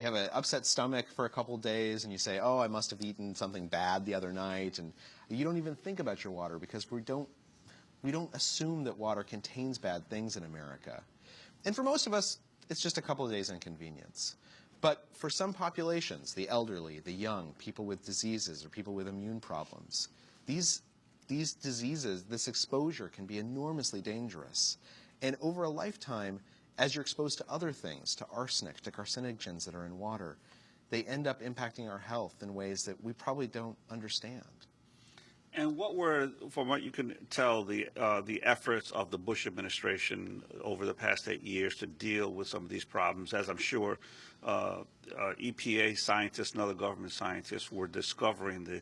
You have an upset stomach for a couple days and you say, oh, I must have eaten something bad the other night, and you don't even think about your water because we don't assume that water contains bad things in America. And for most of us, it's just a couple of days inconvenience. But for some populations, the elderly, the young, people with diseases or people with immune problems, these diseases, this exposure can be enormously dangerous. And over a lifetime, as you're exposed to other things, to arsenic, to carcinogens that are in water, they end up impacting our health in ways that we probably don't understand. And what were, from what you can tell, the efforts of the Bush administration over the past 8 years to deal with some of these problems, as I'm sure EPA scientists and other government scientists were discovering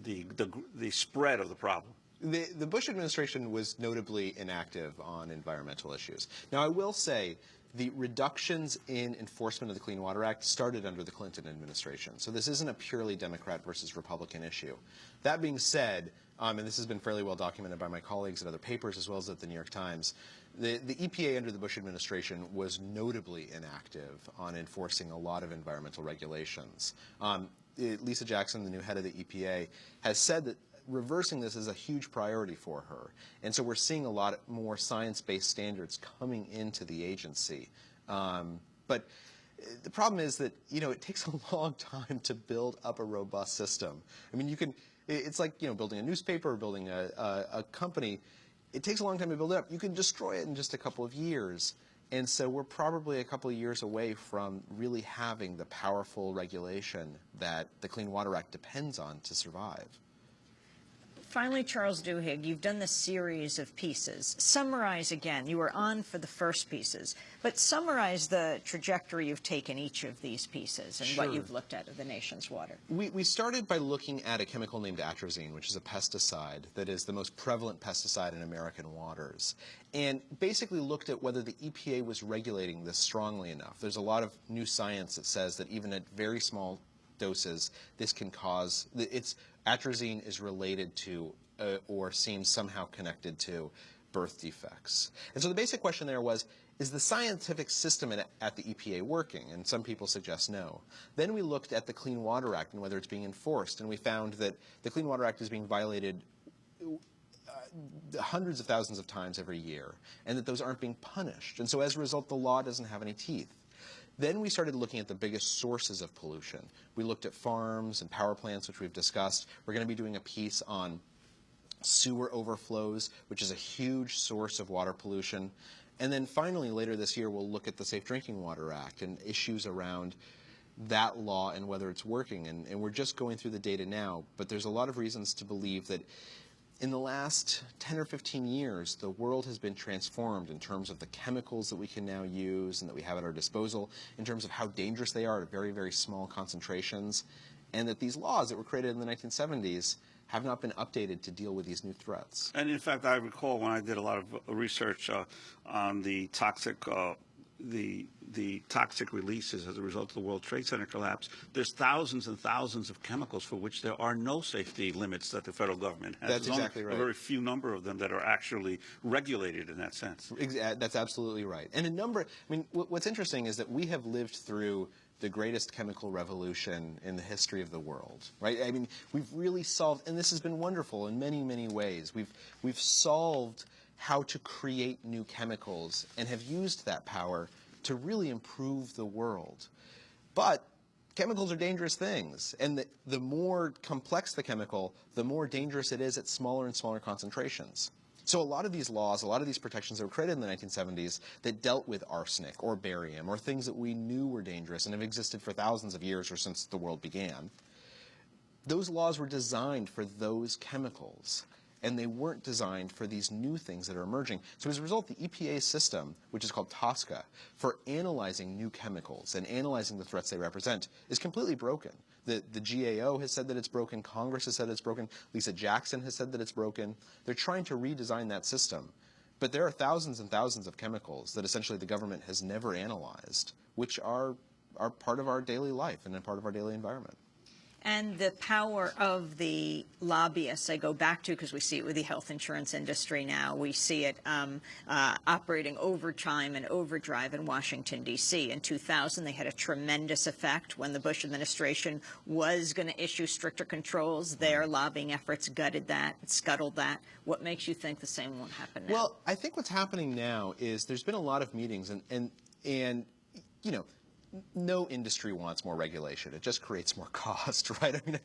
the spread of the problem? The Bush administration was notably inactive on environmental issues. Now, I will say the reductions in enforcement of the Clean Water Act started under the Clinton administration. So this isn't a purely Democrat versus Republican issue. That being said, and this has been fairly well documented by my colleagues in other papers as well as at the New York Times, the EPA under the Bush administration was notably inactive on enforcing a lot of environmental regulations. Lisa Jackson, the new head of the EPA, has said that reversing this is a huge priority for her. And so we're seeing a lot more science-based standards coming into the agency. But the problem is that, it takes a long time to build up a robust system. I mean, it's like, building a newspaper or building a company. It takes a long time to build it up. You can destroy it in just a couple of years. And so we're probably a couple of years away from really having the powerful regulation that the Clean Water Act depends on to survive. Finally, Charles Duhigg, you've done this series of pieces. Summarize again. You were on for the first pieces, but summarize the trajectory you've taken each of these pieces and what you've looked at of the nation's water. We started by looking at a chemical named atrazine, which is a pesticide that is the most prevalent pesticide in American waters, and basically looked at whether the EPA was regulating this strongly enough. There's a lot of new science that says that even at very small doses, this can cause, atrazine is related to or seems somehow connected to birth defects. And so the basic question there was, is the scientific system at the EPA working? And some people suggest no. Then we looked at the Clean Water Act and whether it's being enforced, and we found that the Clean Water Act is being violated hundreds of thousands of times every year, and that those aren't being punished. And so as a result, the law doesn't have any teeth. Then we started looking at the biggest sources of pollution. We looked at farms and power plants, which we've discussed. We're going to be doing a piece on sewer overflows, which is a huge source of water pollution. And then finally, later this year, we'll look at the Safe Drinking Water Act and issues around that law and whether it's working. And we're just going through the data now, but there's a lot of reasons to believe that in the last 10 or 15 years, the world has been transformed in terms of the chemicals that we can now use and that we have at our disposal, in terms of how dangerous they are at very, very small concentrations, and that these laws that were created in the 1970s have not been updated to deal with these new threats. And in fact, I recall when I did a lot of research on the toxic toxic releases as a result of the World Trade Center collapse, there's thousands and thousands of chemicals for which there are no safety limits that the federal government has. That's exactly right. A very few number of them that are actually regulated in that sense. That's absolutely right. And what's interesting is that we have lived through the greatest chemical revolution in the history of the world, right? I mean, we've really solved, and this has been wonderful in many, many ways. We've solved how to create new chemicals and have used that power to really improve the world. But chemicals are dangerous things, and the more complex the chemical, the more dangerous it is at smaller and smaller concentrations. So a lot of these laws, a lot of these protections that were created in the 1970s that dealt with arsenic or barium or things that we knew were dangerous and have existed for thousands of years or since the world began, those laws were designed for those chemicals, and they weren't designed for these new things that are emerging. So as a result, the EPA system, which is called TSCA, for analyzing new chemicals and analyzing the threats they represent, is completely broken. The GAO has said that it's broken. Congress has said it's broken. Lisa Jackson has said that it's broken. They're trying to redesign that system. But there are thousands and thousands of chemicals that essentially the government has never analyzed, which are part of our daily life and a part of our daily environment. And the power of the lobbyists, I go back to because we see it with the health insurance industry now. We see it operating overtime and overdrive in Washington, D.C. In 2000, they had a tremendous effect when the Bush administration was going to issue stricter controls. Their lobbying efforts gutted that, scuttled that. What makes you think the same won't happen now? Well, I think what's happening now is there's been a lot of meetings, and you know, no industry wants more regulation. It just creates more cost, right? I mean,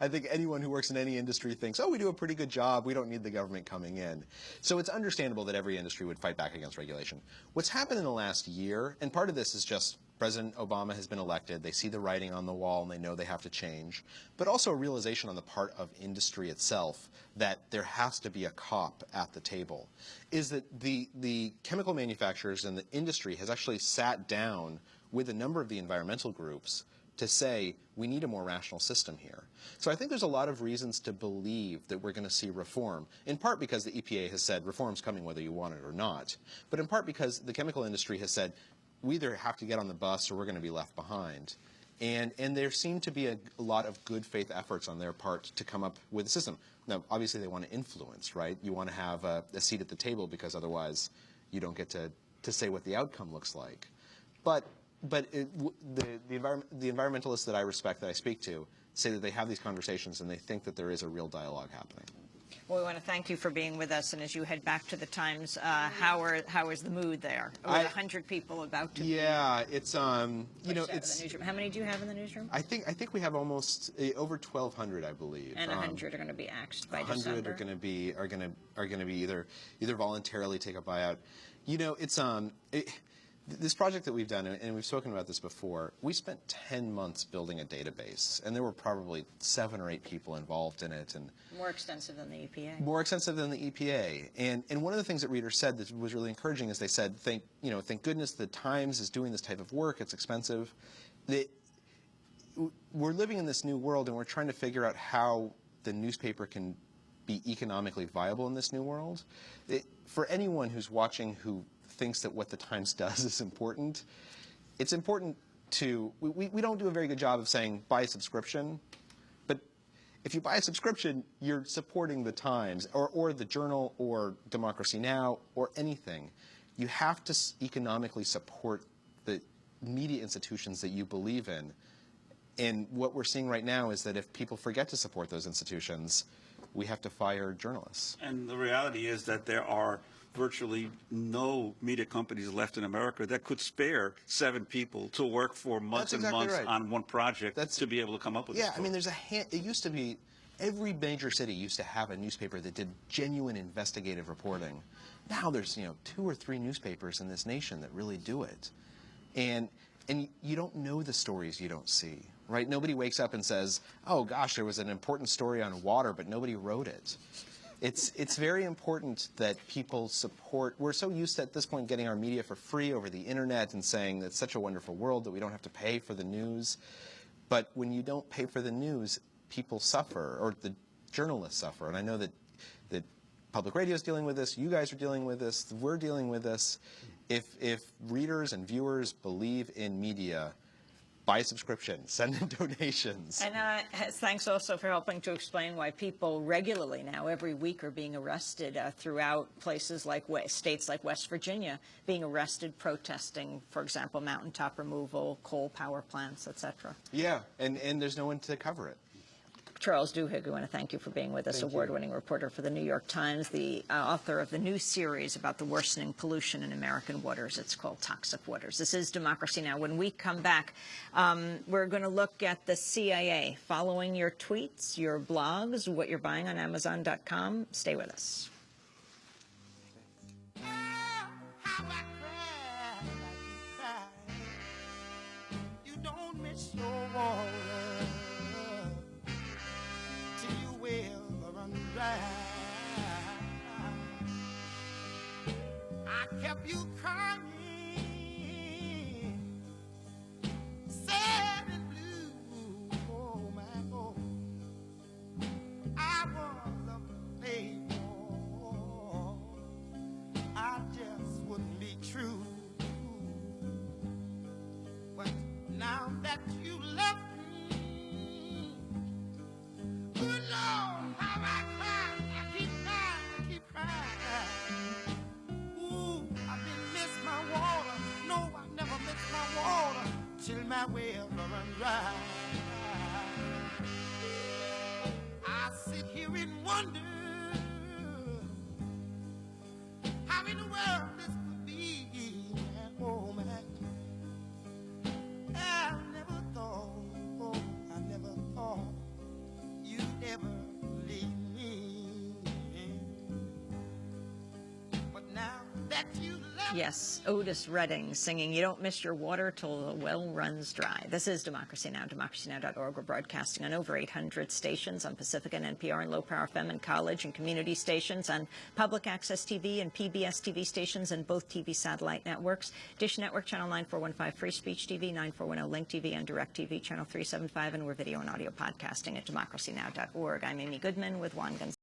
I think anyone who works in any industry thinks, oh, we do a pretty good job. We don't need the government coming in. So it's understandable that every industry would fight back against regulation. What's happened in the last year, and part of this is just President Obama has been elected. They see the writing on the wall, and they know they have to change. But also a realization on the part of industry itself that there has to be a cop at the table, is that the chemical manufacturers and the industry has actually sat down with a number of the environmental groups to say, we need a more rational system here. So I think there's a lot of reasons to believe that we're going to see reform, in part because the EPA has said reform's coming whether you want it or not, but in part because the chemical industry has said, we either have to get on the bus or we're going to be left behind. And there seem to be a lot of good faith efforts on their part to come up with a system. Now, obviously they want to influence, right? You want to have a seat at the table because otherwise you don't get to say what the outcome looks like. But the environmentalists that I respect, that I speak to, say that they have these conversations and they think that there is a real dialogue happening. Well, we want to thank you for being with us. And as you head back to the Times, how is the mood there? Over 100 people about to. Yeah, it's you know, it's. The newsroom. How many do you have in the newsroom? I think we have almost over 1,200, I believe. And 100 are going to be axed by 100 December. are going to be either voluntarily take a buyout. You know, it's this project that we've done, and we've spoken about this before, we spent 10 months building a database, and there were probably 7 or 8 people involved in it. And more extensive than the EPA. More extensive than the EPA. And one of the things that readers said that was really encouraging is they said, thank goodness the Times is doing this type of work. It's expensive. We're living in this new world, and we're trying to figure out how the newspaper can be economically viable in this new world. For anyone who's watching who thinks that what the Times does is important, it's important to, we don't do a very good job of saying buy a subscription, but if you buy a subscription, you're supporting the Times or the Journal or Democracy Now! Or anything. You have to economically support the media institutions that you believe in. And what we're seeing right now is that if people forget to support those institutions, we have to fire journalists. And the reality is that there are virtually no media companies left in America that could spare 7 people to work for months and months on one project to be able to come up with this. Yeah, I mean, it used to be, every major city used to have a newspaper that did genuine investigative reporting. Now there's, 2 or 3 newspapers in this nation that really do it. And you don't know the stories you don't see, right? Nobody wakes up and says, oh gosh, there was an important story on water, but nobody wrote it. It's very important that people support. We're so used to, at this point, getting our media for free over the internet and saying it's such a wonderful world that we don't have to pay for the news. But when you don't pay for the news, people suffer, or the journalists suffer. And I know that public radio is dealing with this, you guys are dealing with this, we're dealing with this. If readers and viewers believe in media, buy a subscription, send in donations. And thanks also for helping to explain why people regularly now, every week, are being arrested throughout places like states like West Virginia, being arrested protesting, for example, mountaintop removal, coal power plants, etc. Yeah, and there's no one to cover it. Charles Duhigg, we want to thank you for being with us, award-winning reporter for the New York Times, the author of the new series about the worsening pollution in American waters. It's called Toxic Waters. This is Democracy Now! When we come back, we're going to look at the CIA, following your tweets, your blogs, what you're buying on Amazon.com. Stay with us. You don't miss your water. I kept you crying, sad and blue, oh my God. I was a playboy, I just wouldn't be true. But now that you left me, I sit here and wonder how in the world this could be. Oh man, I never thought you'd ever leave me. But now that you left. Yes, Otis Redding singing "You Don't Miss Your Water Till the Well Runs Dry." This is Democracy Now!, democracynow.org. We're broadcasting on over 800 stations on Pacifica and NPR and Low Power FM and college and community stations, on public access TV and PBS TV stations and both TV satellite networks. Dish Network, Channel 9415, Free Speech TV, 9410 Link TV, and Direct TV, Channel 375, and we're video and audio podcasting at democracynow.org. I'm Amy Goodman with Juan Gonzalez.